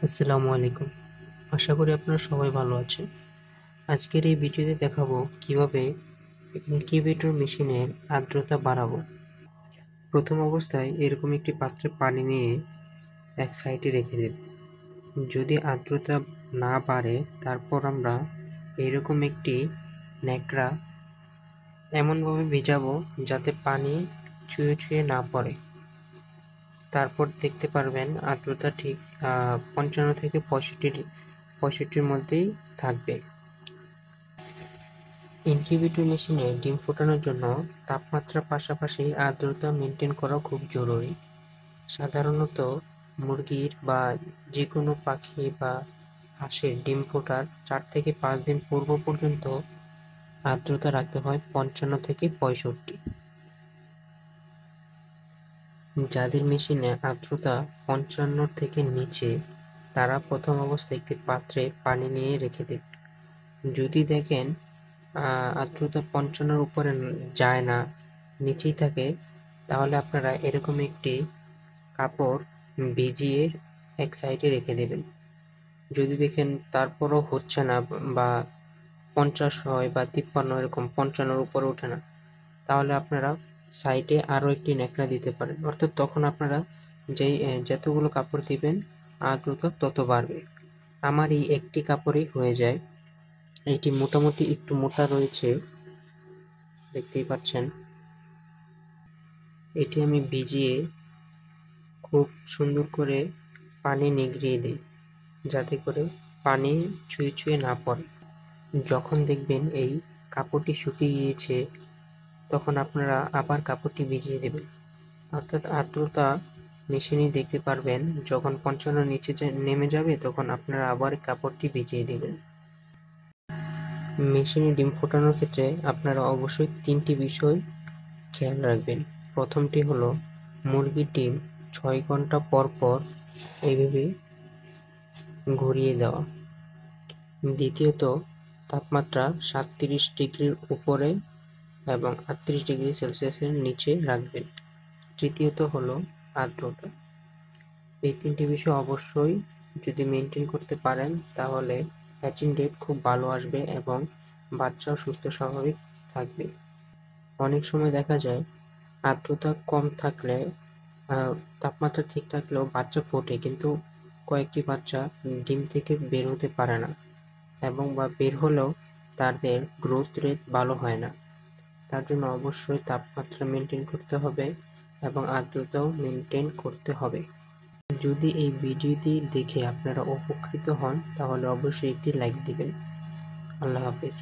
আসসালামু আলাইকুম। আশা করি আপনারা সবাই ভালো আছেন। আজকের এই ভিডিওতে দেখাবো কিভাবে ইনকিউবেটর মেশিনের আর্দ্রতা বাড়াবো। প্রথম অবস্থায় এরকম একটি পাত্রে পানি নিয়ে এক সাইডে রেখে দেব। যদি আর্দ্রতা না বাড়ে তারপর আমরা এরকম একটি ন্যাকড়া এমনভাবে ভিজাবো যাতে পানি ছুঁয়ে ছুঁয়ে না পড়ে। তারপর দেখতে পারবেন আর্দ্রতা ঠিক ৫৫ থেকে ৬৫-র মধ্যেই থাকবে। ইনকিউবেটর মেশিনে ডিম ফোটানোর জন্য তাপমাত্রার পাশাপাশি আর্দ্রতা মেনটেন করা খুব জরুরি। সাধারণত মুরগির বা যেকোনো পাখি বা হাঁসের ডিম ফোটার ৪ থেকে ৫ দিন পূর্ব পর্যন্ত আর্দ্রতা রাখতে হয় ৫৫ থেকে ৬৫। যাদের মেশিনে আর্দ্রতা ৫৫ থেকে নিচে, তারা প্রথম অবস্থায় একটি পাত্রে পানি নিয়ে রেখে দেবে। যদি দেখেন আর্দ্রতা ৫৫-র উপরে যায় না, নিচেই থাকে, তাহলে আপনারা এরকম একটি কাপড় ভিজিয়ে এক সাইডে রেখে দেবেন। যদি দেখেন তারপরও হচ্ছে না বা ৫০ হয় বা ৫৩ এরকম ৫৫-র উপরে ওঠে না, তাহলে আপনারা সাইডে আরও একটি ন্যাকড়া দিতে পারেন। অর্থাৎ তখন আপনারা যতগুলো কাপড় দিবেন আর্দ্রতা তত বাড়বে। আমার এই একটি কাপড়েই হয়ে যায়। এটি মোটামুটি একটু মোটা রয়েছে, দেখতেই পাচ্ছেন। এটি আমি ভিজিয়ে খুব সুন্দর করে পানি নিগড়িয়ে দিই, যাতে করে পানি ছুঁয়ে ছুঁয়ে না পড়ে। যখন দেখবেন এই কাপড়টি শুকিয়ে গিয়েছে, তখন আপনারা আবার কাপড়টি ভিজিয়ে দেবেন। অর্থাৎ আর্দ্রতা মেশিনেই দেখতে পারবেন, যখন ৫৫ নিচে নেমে যাবে তখন আপনারা আবার কাপড়টি ভিজিয়ে দেবেন। মেশিনে ডিম ফোটানোর ক্ষেত্রে আপনারা অবশ্যই ৩টি বিষয় খেয়াল রাখবেন। প্রথমটি হলো মুরগির ডিম ৬ ঘন্টা পর পর এইভাবে ঘুরিয়ে দেওয়া। দ্বিতীয়ত, তাপমাত্রা ৩৭ ডিগ্রির উপরে এবং ৩৮ ডিগ্রি সেলসিয়াসের নিচে রাখবেন। তৃতীয়ত হলো আর্দ্রতা। এই ৩টি বিষয় অবশ্যই যদি মেনটেন করতে পারেন, তাহলে হ্যাচিং রেট খুব ভালো আসবে এবং বাচ্চাও সুস্থ স্বাভাবিক থাকবে। অনেক সময় দেখা যায় আর্দ্রতা কম থাকলে তাপমাত্রা ঠিক থাকলেও বাচ্চা ফোটে, কিন্তু কয়েকটি বাচ্চা ডিম থেকে বের হতে পারে না এবং বা বের হলেও তাদের গ্রোথ রেট ভালো হয় না। তার জন্য অবশ্যই তাপমাত্রা মেনটেন করতে হবে এবং আর্দ্রতাও মেনটেন করতে হবে। যদি এই ভিডিওটি দেখে আপনারা উপকৃত হন, তাহলে অবশ্যই একটি লাইক দিবেন। আল্লাহ হাফেজ।